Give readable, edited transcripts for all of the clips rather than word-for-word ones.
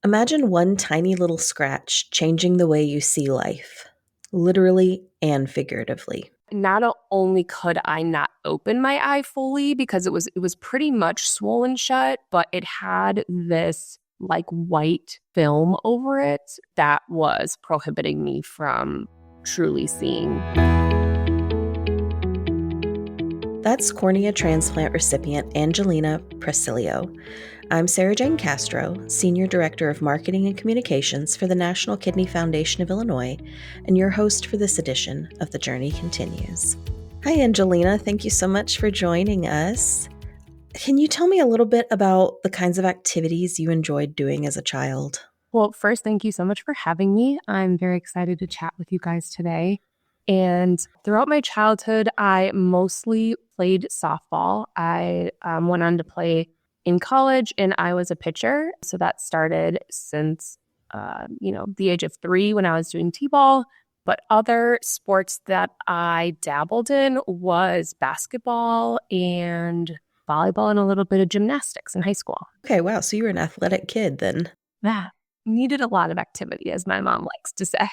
Imagine one tiny little scratch changing the way you see life, literally and figuratively. Not only could I not open my eye fully because it was pretty much swollen shut, but it had this like white film over it that was prohibiting me from truly seeing. That's cornea transplant recipient Angelina Prasilio. I'm Sarah Jane Castro, Senior Director of Marketing and Communications for the National Kidney Foundation of Illinois, and your host for this edition of The Journey Continues. Hi, Angelina. Thank you so much for joining us. Can you tell me a little bit about the kinds of activities you enjoyed doing as a child? Well, first, thank you so much for having me. I'm very excited to chat with you guys today. And throughout my childhood, I mostly played softball. I went on to play in college, and I was a pitcher. So that started since, the age of 3 when I was doing t-ball. But other sports that I dabbled in was basketball and volleyball and a little bit of gymnastics in high school. Okay, wow. So you were an athletic kid then. Yeah, needed a lot of activity, as my mom likes to say.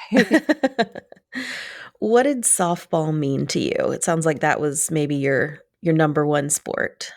What did softball mean to you? It sounds like that was maybe your number one sport.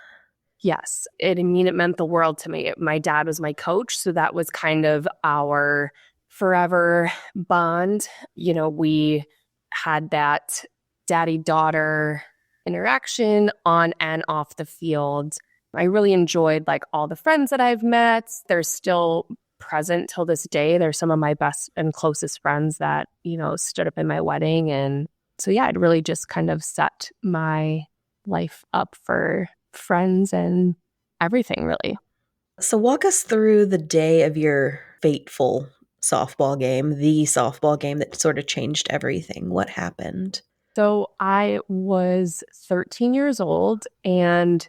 Yes, it meant the world to me. My dad was my coach, so that was kind of our forever bond. We had that daddy-daughter interaction on and off the field. I really enjoyed like all the friends that I've met. They're still present till this day. They're some of my best and closest friends that, stood up in my wedding. And so, yeah, it really just kind of set my life up for friends and everything, really. So walk us through the day of your fateful softball game, the softball game that sort of changed everything. What happened? So I was 13 years old, and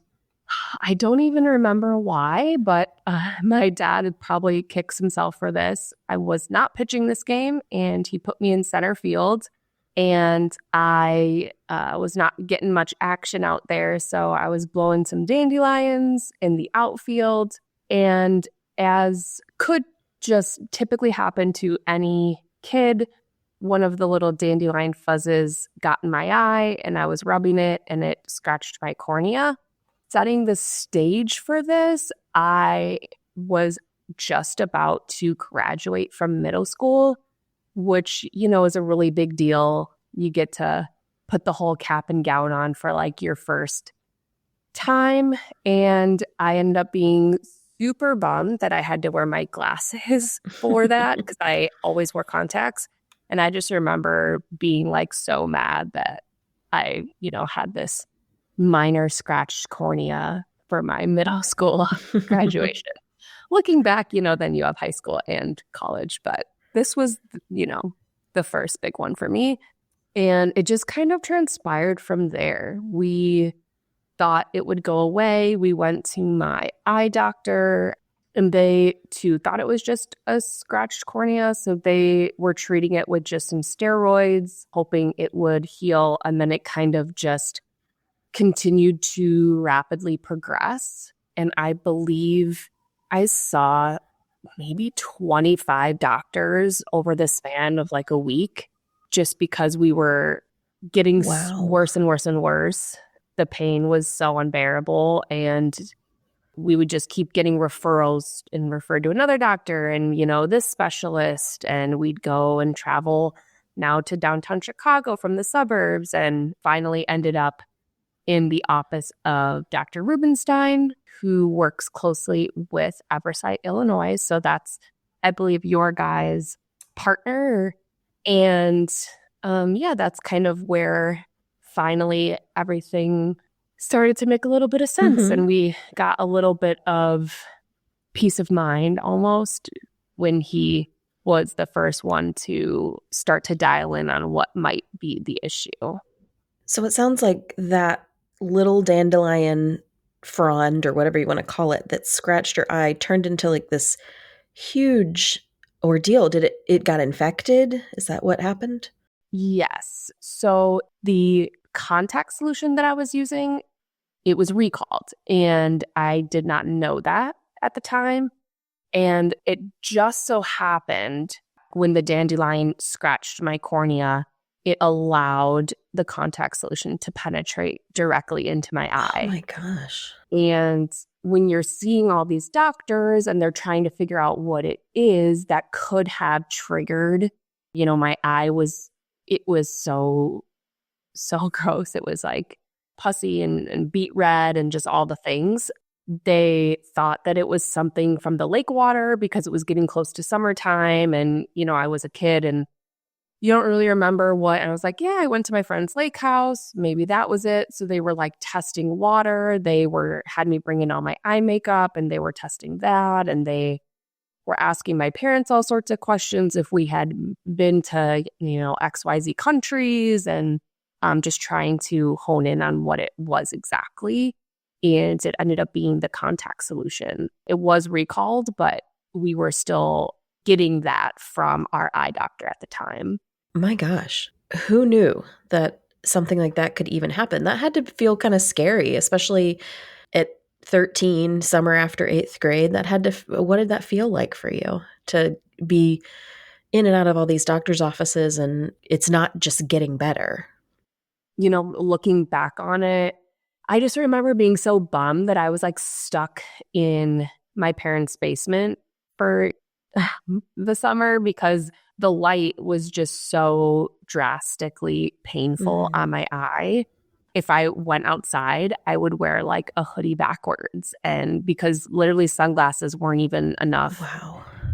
I don't even remember why, but my dad probably kicks himself for this. I was not pitching this game, and he put me in center field, and I was not getting much action out there. So I was blowing some dandelions in the outfield, and as could just typically happen to any kid, one of the little dandelion fuzzes got in my eye, and I was rubbing it, and it scratched my cornea. Setting the stage for this, I was just about to graduate from middle school, which, is a really big deal. You get to put the whole cap and gown on for like your first time. And I ended up being super bummed that I had to wear my glasses for that because I always wore contacts. And I just remember being like so mad that I, had this minor scratched cornea for my middle school graduation. Looking back, then you have high school and college, but this was, the first big one for me. And it just kind of transpired from there. We thought it would go away. We went to my eye doctor, and they too thought it was just a scratched cornea. So they were treating it with just some steroids, hoping it would heal. And then it kind of just continued to rapidly progress. And I believe I saw maybe 25 doctors over the span of like a week, just because we were getting worse and worse and worse. The pain was so unbearable, and we would just keep getting referrals and referred to another doctor and, this specialist. And we'd go and travel now to downtown Chicago from the suburbs, and finally ended up in the office of Dr. Rubenstein, who works closely with Eversight, Illinois. So that's, I believe, your guys' partner. And that's kind of where finally everything started to make a little bit of sense. Mm-hmm. And we got a little bit of peace of mind almost when he was the first one to start to dial in on what might be the issue. So it sounds like that little dandelion frond, or whatever you want to call it, that scratched your eye turned into like this huge ordeal. Did it got infected? Is that what happened? Yes. So the contact solution that I was using, it was recalled, and I did not know that at the time. And it just so happened when the dandelion scratched my cornea, it allowed the contact solution to penetrate directly into my eye. Oh my gosh. And when you're seeing all these doctors and they're trying to figure out what it is that could have triggered, my eye it was so gross. It was like pussy and beet red and just all the things. They thought that it was something from the lake water because it was getting close to summertime. And, I was a kid and you don't really remember what. And I was like, yeah, I went to my friend's lake house. Maybe that was it. So they were like testing water. They had me bring in all my eye makeup and they were testing that. And they were asking my parents all sorts of questions if we had been to, XYZ countries and just trying to hone in on what it was exactly. And it ended up being the contact solution. It was recalled, but we were still getting that from our eye doctor at the time. My gosh. Who knew that something like that could even happen? That had to feel kind of scary, especially at 13, summer after 8th grade. What did that feel like for you to be in and out of all these doctor's offices and it's not just getting better? Looking back on it, I just remember being so bummed that I was like stuck in my parents' basement for the summer because the light was just so drastically painful on my eye. If I went outside, I would wear like a hoodie backwards. And because literally sunglasses weren't even enough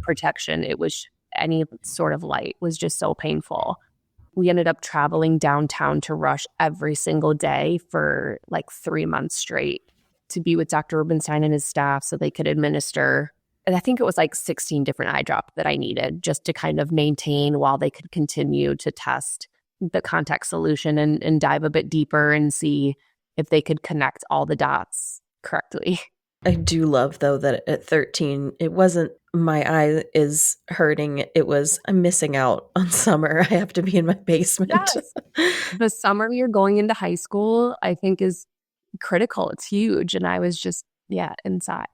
protection, it was any sort of light was just so painful. We ended up traveling downtown to Rush every single day for like 3 months straight to be with Dr. Rubenstein and his staff so they could administer. And I think it was like 16 different eye drops that I needed just to kind of maintain while they could continue to test the contact solution and dive a bit deeper and see if they could connect all the dots correctly. I do love, though, that at 13, it wasn't my eye is hurting. It was I'm missing out on summer. I have to be in my basement. Yes. The summer you're going into high school, I think, is critical. It's huge. And I was just, inside.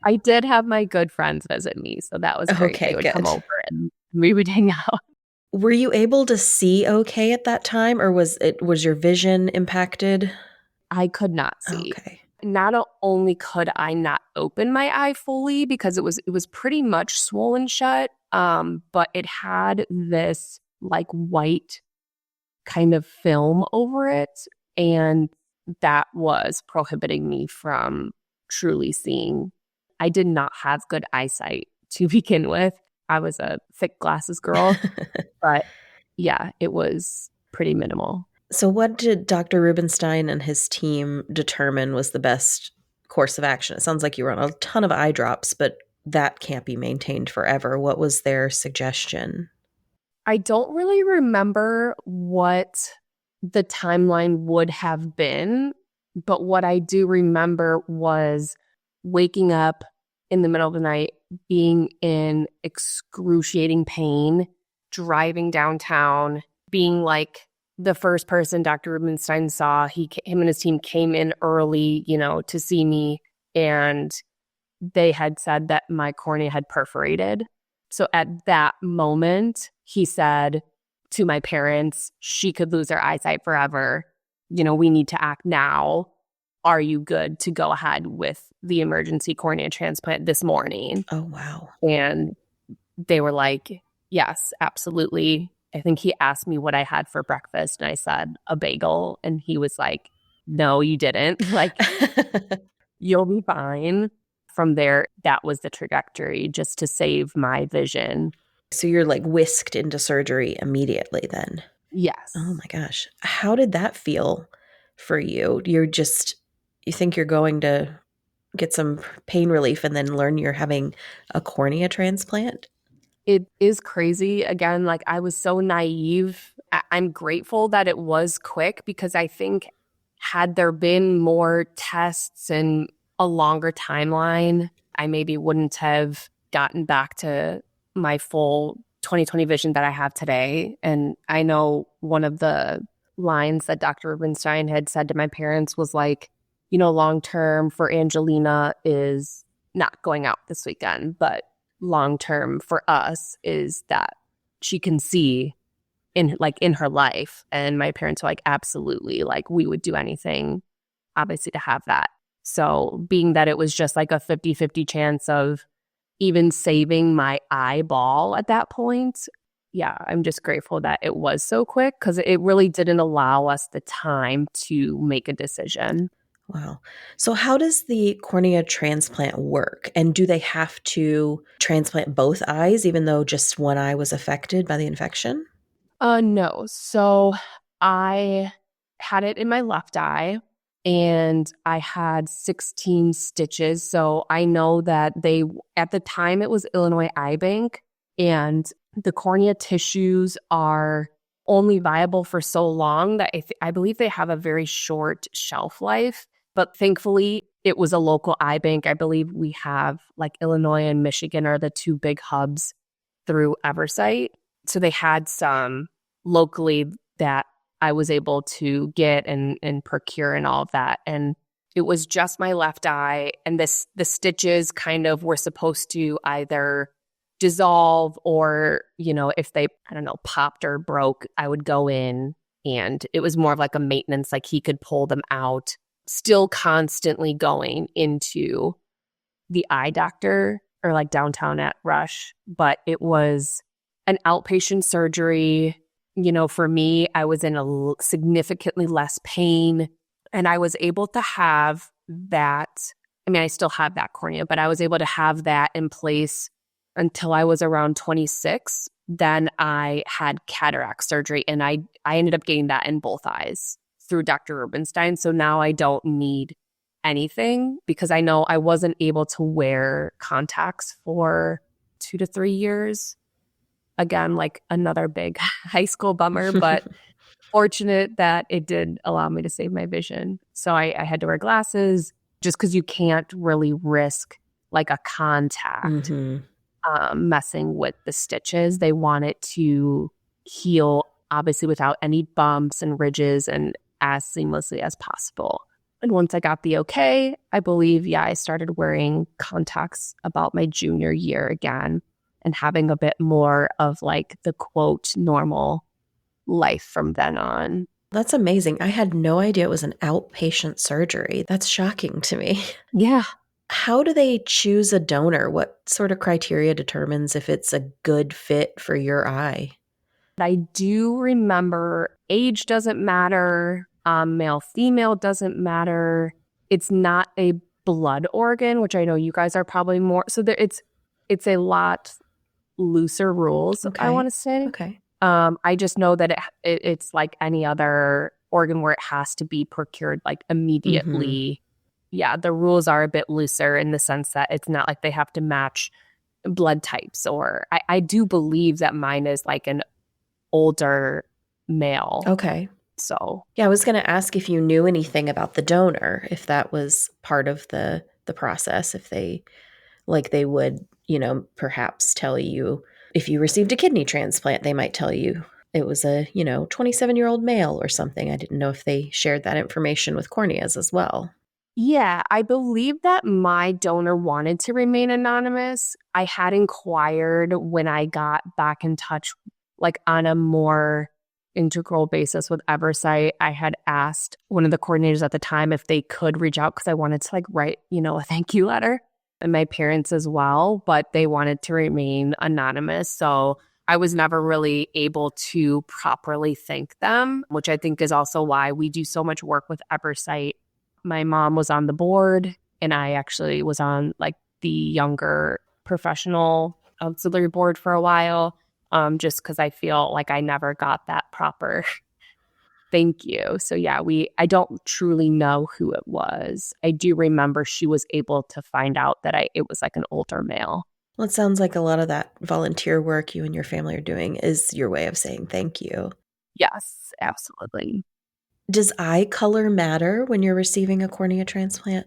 I did have my good friends visit me, so that was great. Okay, they would good. come over and we would hang out. Were you able to see okay at that time, or was your vision impacted? I could not see. Okay. Not only could I not open my eye fully because it was pretty much swollen shut, but it had this like white kind of film over it, and that was prohibiting me from truly seeing. I did not have good eyesight to begin with. I was a thick glasses girl, but yeah, it was pretty minimal. So what did Dr. Rubenstein and his team determine was the best course of action? It sounds like you were on a ton of eye drops, but that can't be maintained forever. What was their suggestion? I don't really remember what the timeline would have been, but what I do remember was waking up in the middle of the night, being in excruciating pain, driving downtown, being like the first person Dr. Rubenstein saw. Him and his team came in early, to see me, and they had said that my cornea had perforated. So at that moment, he said to my parents, she could lose her eyesight forever. We need to act now. Are you good to go ahead with the emergency cornea transplant this morning? Oh, wow. And they were like, yes, absolutely. I think he asked me what I had for breakfast, and I said a bagel. And he was like, no, you didn't. Like, you'll be fine. From there, that was the trajectory, just to save my vision. So you're like whisked into surgery immediately then? Yes. Oh my gosh. How did that feel for you? You think you're going to get some pain relief and then learn you're having a cornea transplant? It is crazy. Again, like I was so naive. I'm grateful that it was quick because I think had there been more tests and a longer timeline, I maybe wouldn't have gotten back to my full 20/20 vision that I have today. And I know one of the lines that Dr. Rubenstein had said to my parents was like, long term for Angelina is not going out this weekend, but long term for us is that she can see in her life. And my parents were like, absolutely, like we would do anything obviously to have that. So being that it was just like a 50-50 chance of even saving my eyeball at that point, yeah, I'm just grateful that it was so quick because it really didn't allow us the time to make a decision. Wow. So how does the cornea transplant work? And do they have to transplant both eyes, even though just one eye was affected by the infection? No. So I had it in my left eye and I had 16 stitches. So I know that at the time it was Illinois Eye Bank, and the cornea tissues are only viable for so long that I believe they have a very short shelf life. But thankfully, it was a local eye bank. I believe we have like Illinois and Michigan are the two big hubs through Eversight. So they had some locally that I was able to get and procure and all of that. And it was just my left eye. And the stitches kind of were supposed to either dissolve or, if they, I don't know, popped or broke, I would go in, and it was more of like a maintenance, like he could pull them out, still constantly going into the eye doctor or like downtown at Rush. But it was an outpatient surgery. For me, I was in significantly less pain, and I was able to have that. I mean, I still have that cornea, but I was able to have that in place until I was around 26. Then I had cataract surgery, and I ended up getting that in both eyes through Dr. Rubenstein. So now I don't need anything because I know I wasn't able to wear contacts for 2 to 3 years. Again, like another big high school bummer, but fortunate that it did allow me to save my vision. So I had to wear glasses just because you can't really risk like a contact messing with the stitches. They want it to heal, obviously, without any bumps and ridges and as seamlessly as possible. And once I got the okay, I believe, I started wearing contacts about my junior year again and having a bit more of like the quote normal life from then on. That's amazing. I had no idea it was an outpatient surgery. That's shocking to me. Yeah. How do they choose a donor? What sort of criteria determines if it's a good fit for your eye? I do remember age doesn't matter. Male, female doesn't matter. It's not a blood organ, which I know you guys are probably more. So it's a lot looser rules, Okay. I want to say. Okay. I just know that it's like any other organ where it has to be procured like immediately. Yeah, the rules are a bit looser in the sense that it's not like they have to match blood types. Or I do believe that mine is like an older male. Okay. So yeah, I was going to ask if you knew anything about the donor, if that was part of the process, if they would, perhaps tell you if you received a kidney transplant, they might tell you it was a, 27-year-old male or something. I didn't know if they shared that information with corneas as well. yeah, I believe that my donor wanted to remain anonymous. I had inquired when I got back in touch, like on a more integral basis with Eversight. I had asked one of the coordinators at the time if they could reach out because I wanted to like write, a thank you letter, and my parents as well, but they wanted to remain anonymous. So I was never really able to properly thank them, which I think is also why we do so much work with Eversight. My mom was on the board, and I actually was on like the younger professional auxiliary board for a while, just because I feel like I never got that proper thank you. So yeah, I don't truly know who it was. I do remember she was able to find out that it was like an older male. Well, it sounds like a lot of that volunteer work you and your family are doing is your way of saying thank you. Yes, absolutely. Does eye color matter when you're receiving a cornea transplant?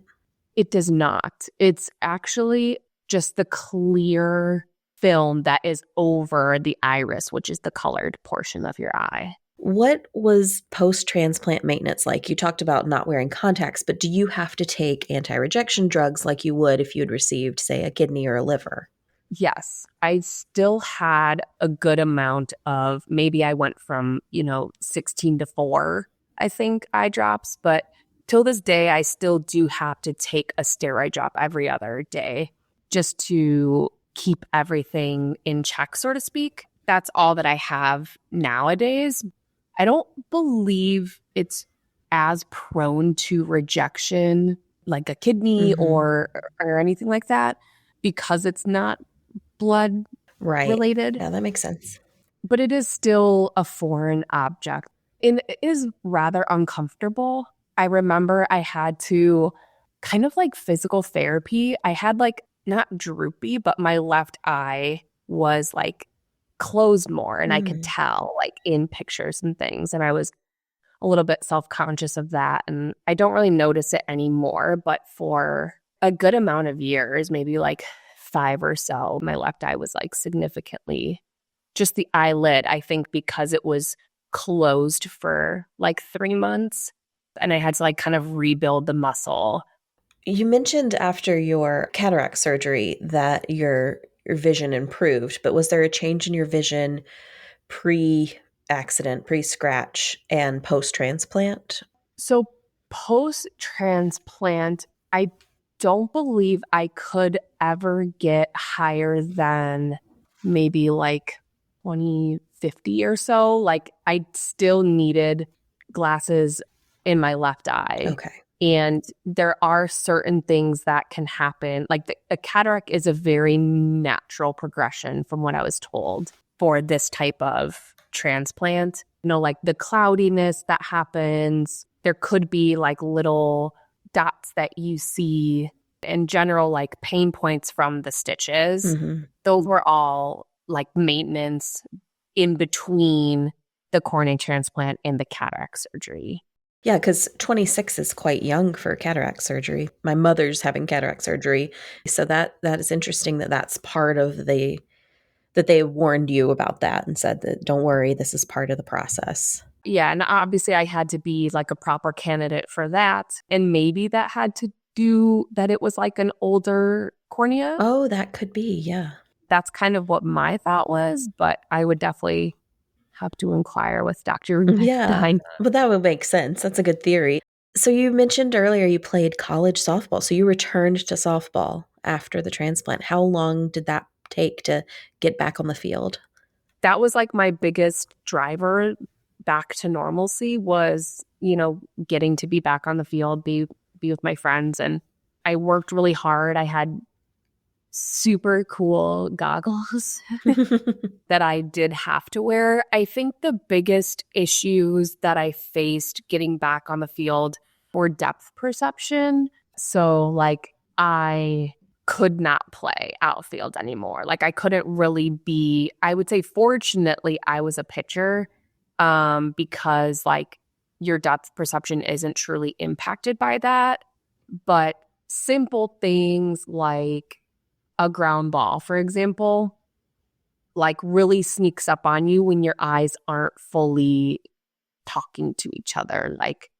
It does not. It's actually just the clear film that is over the iris, which is the colored portion of your eye. What was post-transplant maintenance like? You talked about not wearing contacts, but do you have to take anti-rejection drugs like you would if you had received, say, a kidney or a liver? Yes, I still had a good amount of, maybe I went from, 16 to 4, I think, eye drops. But till this day, I still do have to take a steroid drop every other day just to keep everything in check, so to speak. That's all that I have nowadays. I don't believe it's as prone to rejection like a kidney or anything like that because it's not blood Right. related, Yeah, that makes sense. but it is still a foreign object. And it is rather uncomfortable. I remember I had to kind of like physical therapy. I had like not droopy, but my left eye was like closed more and I could Mm. tell like in pictures and things. And I was a little bit self-conscious of that. And I don't really notice it anymore, but for a good amount of years, maybe like 5 or so, my left eye was like significantly just the eyelid, I think because it was closed for like 3 months and I had to like kind of rebuild the muscle. You mentioned after your cataract surgery that your vision improved, but was there a change in your vision pre-accident, pre-scratch, and post-transplant? So post transplant, I don't believe I could ever get higher than maybe like 20/50 or so. Like I still needed glasses in my left eye. Okay. And there are certain things that can happen. Like a cataract is a very natural progression from what I was told for this type of transplant. Like the cloudiness that happens, there could be like little dots that you see in general, like pain points from the stitches. Mhm. Those were all like maintenance in between the cornea transplant and the cataract surgery. Yeah, because 26 is quite young for cataract surgery. My mother's having cataract surgery, so that is interesting that that's part of that they warned you about that and said that, "Don't worry, this is part of the process." Yeah, and obviously I had to be like a proper candidate for that. And maybe that had to do that it was like an older cornea. Oh, that could be, yeah. That's kind of what my thought was, but I would definitely have to inquire with Dr. Yeah, Rubenstein. but that would make sense. That's a good theory. So you mentioned earlier you played college softball, so you returned to softball after the transplant. How long did that take to get back on the field? That was like my biggest driver back to normalcy was, getting to be back on the field, be with my friends. And I worked really hard. I had super cool goggles that I did have to wear. I think the biggest issues that I faced getting back on the field were depth perception. So, like, I could not play outfield anymore. Like, I couldn't really be, I would say, fortunately, I was a pitcher because, like, your depth perception isn't truly impacted by that. But simple things like a ground ball, for example, like really sneaks up on you when your eyes aren't fully talking to each other, like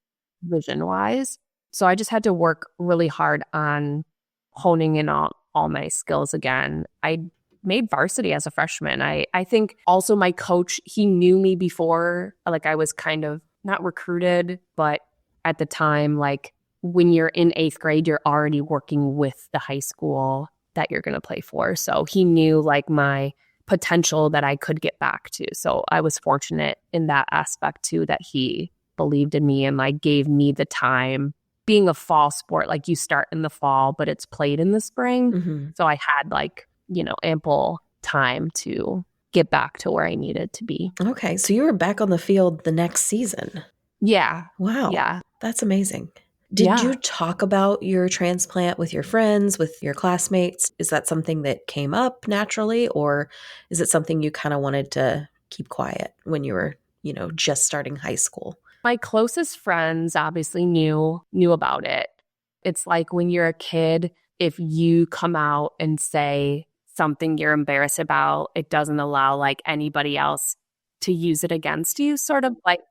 vision wise. So I just had to work really hard on honing in all my skills again. I made varsity as a freshman. I think also my coach, he knew me before, like I was kind of not recruited, but at the time, like when you're in 8th grade, you're already working with the high school that you're going to play for. So he knew like my potential that I could get back to. So I was fortunate in that aspect too, that he believed in me and like gave me the time. Being a fall sport, like you start in the fall, but it's played in the spring. Mhm. So I had like, ample time to get back to where I needed to be. Okay, so you were back on the field the next season. Yeah. Wow. Yeah. That's amazing. Did you talk about your transplant with your friends, with your classmates? Is that something that came up naturally, or is it something you kind of wanted to keep quiet when you were, just starting high school? My closest friends obviously knew about it. It's like when you're a kid, if you come out and say something you're embarrassed about, it doesn't allow like anybody else to use it against you, sort of like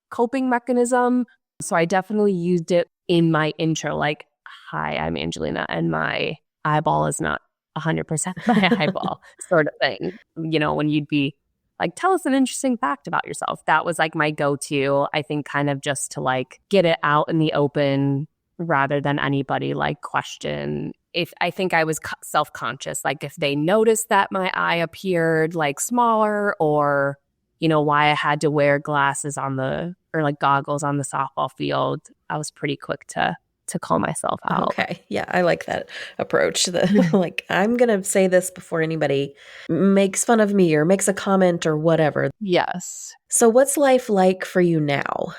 coping mechanism. So I definitely used it in my intro, like, hi, I'm Angelina, and my eyeball is not 100% my eyeball, sort of thing. When you'd be like, tell us an interesting fact about yourself. That was like my go-to, I think, kind of just to like get it out in the open rather than anybody like question. If I think I was self-conscious, like if they noticed that my eye appeared like smaller, or why I had to wear glasses or like goggles on the softball field, I was pretty quick to call myself out. Okay. Yeah, I like that approach. Like, I'm going to say this before anybody makes fun of me or makes a comment or whatever. Yes. So what's life like for you now?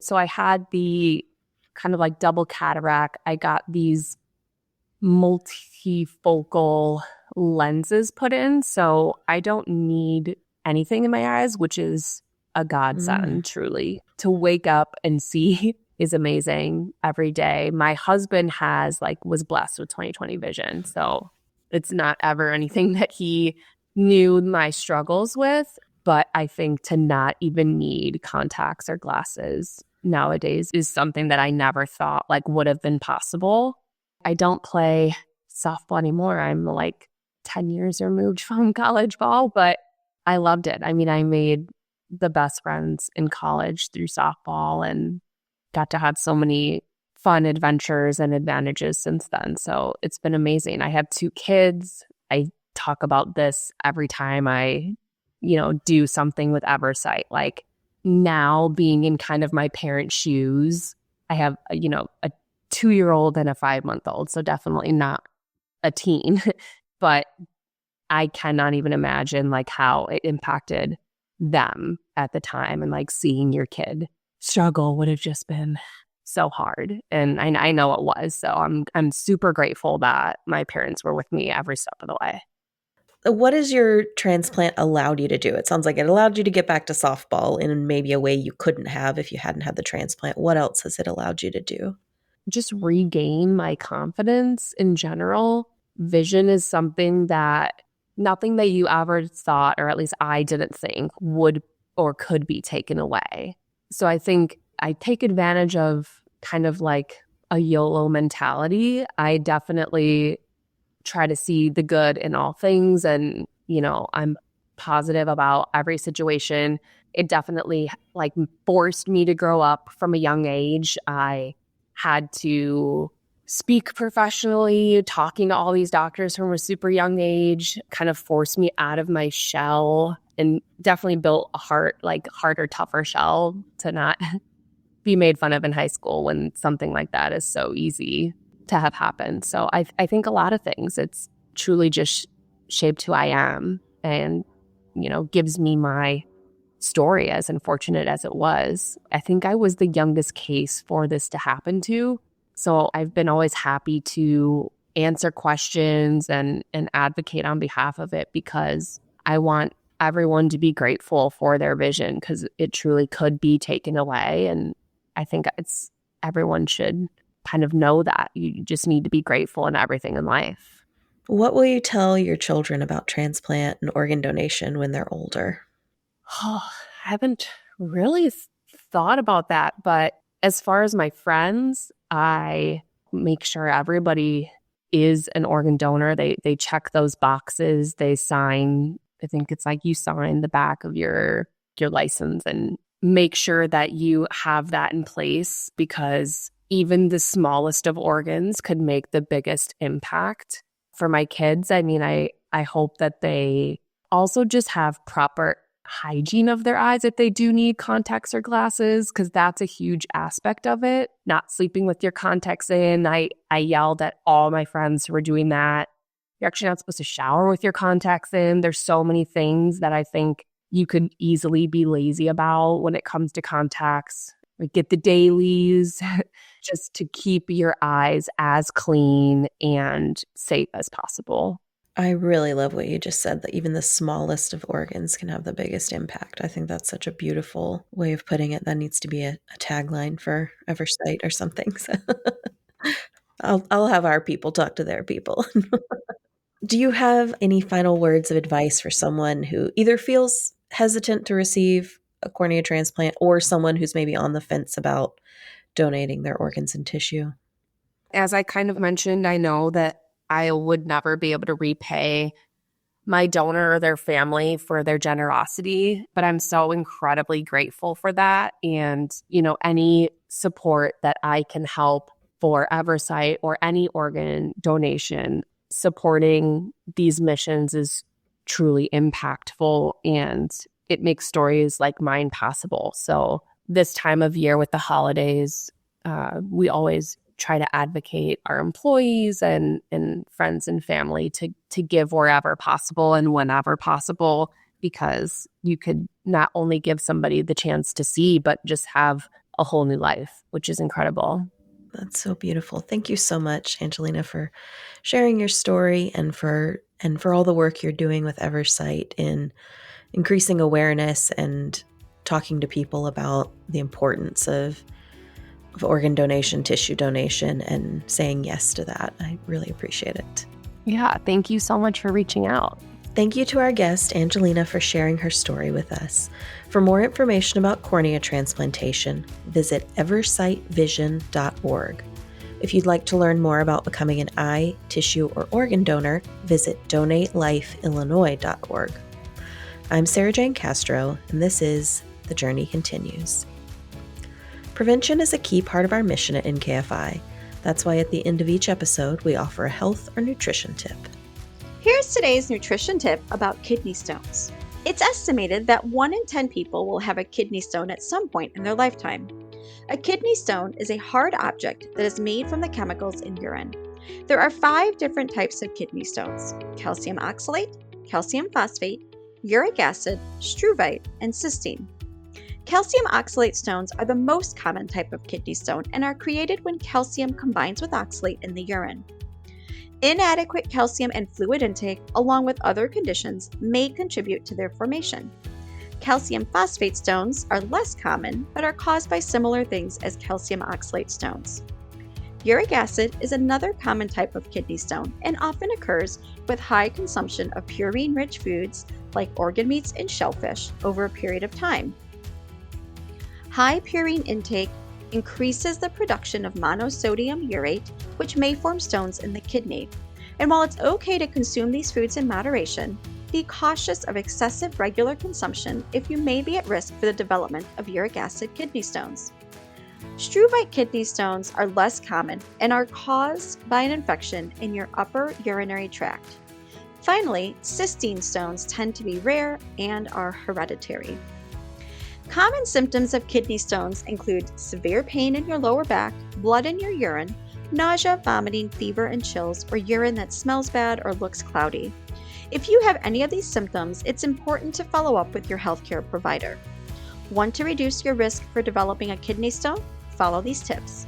So I had the kind of like double cataract. I got these multifocal lenses put in, so I don't need anything in my eyes, which is a godsend, truly. To wake up and see is amazing every day. My husband was blessed with 20/20 vision, so it's not ever anything that he knew my struggles with. But I think to not even need contacts or glasses nowadays is something that I never thought like would have been possible. I don't play softball anymore. I'm like 10 years removed from college ball, but I loved it. I mean, I made the best friends in college through softball and got to have so many fun adventures and advantages since then. So it's been amazing. I have 2 kids. I talk about this every time I, do something with Eversight. Like now being in kind of my parents' shoes, I have, a 2-year-old and a 5-month-old. So definitely not a teen, but I cannot even imagine like how it impacted them at the time, and like seeing your kid struggle would have just been so hard. And I know it was. So I'm super grateful that my parents were with me every step of the way. What has your transplant allowed you to do? It sounds like it allowed you to get back to softball in maybe a way you couldn't have if you hadn't had the transplant. What else has it allowed you to do? Just regain my confidence in general. Vision is something that nothing that you ever thought, or at least I didn't think, would or could be taken away. So I think I take advantage of kind of like a YOLO mentality. I definitely try to see the good in all things, and I'm positive about every situation. It definitely like forced me to grow up from a young age. I had to speak professionally, talking to all these doctors from a super young age kind of forced me out of my shell, and definitely built a harder, tougher shell to not be made fun of in high school when something like that is so easy to have happen. So I think a lot of things, it's truly just shaped who I am, and, gives me my story, as unfortunate as it was. I think I was the youngest case for this to happen to. So I've been always happy to answer questions and advocate on behalf of it, because I want everyone to be grateful for their vision, because it truly could be taken away. And I think everyone should kind of know that you just need to be grateful in everything in life. What will you tell your children about transplant and organ donation when they're older? Oh, I haven't really thought about that, but as far as my friends, I make sure everybody is an organ donor. They check those boxes. They sign, I think it's like you sign the back of your license, and make sure that you have that in place, because even the smallest of organs could make the biggest impact. For my kids, I mean, I hope that they also just have proper hygiene of their eyes if they do need contacts or glasses, because that's a huge aspect of it. Not sleeping with your contacts in. I yelled at all my friends who were doing that. You're actually not supposed to shower with your contacts in. There's so many things that I think you could easily be lazy about when it comes to contacts. Like get the dailies just to keep your eyes as clean and safe as possible. I really love what you just said, that even the smallest of organs can have the biggest impact. I think that's such a beautiful way of putting it. That needs to be a tagline for Eversight or something. So I'll have our people talk to their people. Do you have any final words of advice for someone who either feels hesitant to receive a cornea transplant, or someone who's maybe on the fence about donating their organs and tissue? As I kind of mentioned, I know that I would never be able to repay my donor or their family for their generosity, but I'm so incredibly grateful for that. And, any support that I can help for Eversight or any organ donation, supporting these missions is truly impactful, and it makes stories like mine possible. So this time of year with the holidays, we always try to advocate our employees and friends and family to give wherever possible and whenever possible, because you could not only give somebody the chance to see, but just have a whole new life, which is incredible. That's so beautiful. Thank you so much, Angelina, for sharing your story and for all the work you're doing with Eversight in increasing awareness and talking to people about the importance of organ donation, tissue donation, and saying yes to that. I really appreciate it. Yeah, thank you so much for reaching out. Thank you to our guest, Angelina, for sharing her story with us. For more information about cornea transplantation, visit eversightvision.org. If you'd like to learn more about becoming an eye, tissue, or organ donor, visit donatelifeillinois.org. I'm Sarah Jane Castro, and this is The Journey Continues. Prevention is a key part of our mission at NKFI. That's why at the end of each episode, we offer a health or nutrition tip. Here's today's nutrition tip about kidney stones. It's estimated that 1 in 10 people will have a kidney stone at some point in their lifetime. A kidney stone is a hard object that is made from the chemicals in urine. There are 5 different types of kidney stones: calcium oxalate, calcium phosphate, uric acid, struvite, and cysteine. Calcium oxalate stones are the most common type of kidney stone and are created when calcium combines with oxalate in the urine. Inadequate calcium and fluid intake, along with other conditions, may contribute to their formation. Calcium phosphate stones are less common, but are caused by similar things as calcium oxalate stones. Uric acid is another common type of kidney stone and often occurs with high consumption of purine-rich foods like organ meats and shellfish over a period of time. High purine intake increases the production of monosodium urate, which may form stones in the kidney. And while it's okay to consume these foods in moderation, be cautious of excessive regular consumption if you may be at risk for the development of uric acid kidney stones. Struvite kidney stones are less common and are caused by an infection in your upper urinary tract. Finally, cysteine stones tend to be rare and are hereditary. Common symptoms of kidney stones include severe pain in your lower back, blood in your urine, nausea, vomiting, fever, and chills, or urine that smells bad or looks cloudy. If you have any of these symptoms, it's important to follow up with your healthcare provider. Want to reduce your risk for developing a kidney stone? Follow these tips.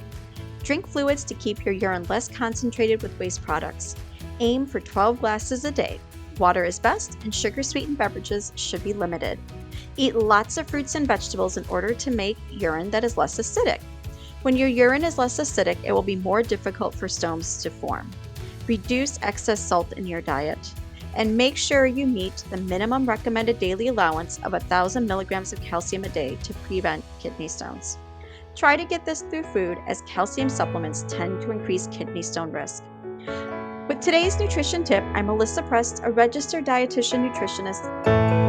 Drink fluids to keep your urine less concentrated with waste products. Aim for 12 glasses a day. Water is best, and sugar-sweetened beverages should be limited. Eat lots of fruits and vegetables in order to make urine that is less acidic. When your urine is less acidic, it will be more difficult for stones to form. Reduce excess salt in your diet, and make sure you meet the minimum recommended daily allowance of 1,000 milligrams of calcium a day to prevent kidney stones. Try to get this through food, as calcium supplements tend to increase kidney stone risk. With today's nutrition tip, I'm Melissa Prest, a registered dietitian nutritionist.